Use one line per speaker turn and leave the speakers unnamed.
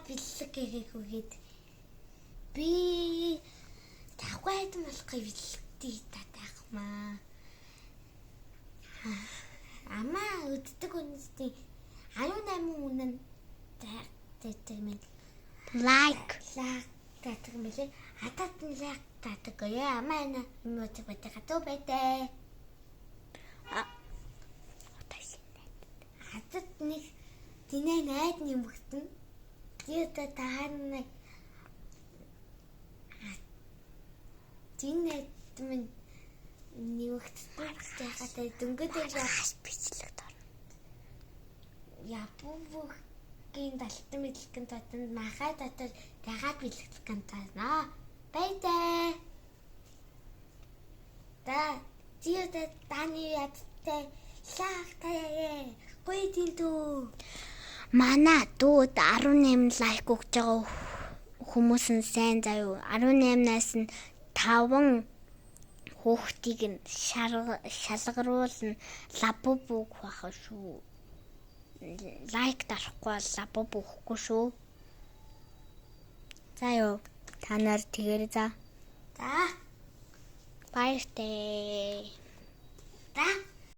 бэлэг гэхгүйгээд би тавхайд болохгүй бэлэгтэй татахмаа. Амаа өддөг үнэстэй 18 үнэн татдаг юм.
Лайк
татдаг юм лээ. Хатад нь лайк татдаг яа. Амаа на мөтөг хатуу байдаа. Хатад нэг динэ найд нэмэгтэн. Дийдэ таарна. Динэ минь нэмэгтэн яхатай дөнгөдөж
бичлэг дор.
Японгийн далтан мэдлэгэн татанд махай татад дагаад бэлэгдэх таа. Байдаа. Та дийдэ таны ядтай лахтаа. Гой тинтүү.
Манай дүүд 18 лайк өгж байгаа хүмүүс нь сайн заяа. 18-наас нь 5 хүүхдийг нь шалгаруулна лабубуг бах шүү. Лайк дарахгүй лабуб өгөхгүй шүү. За ёо та нар тэгэр за.
За.
Баяртай.
За.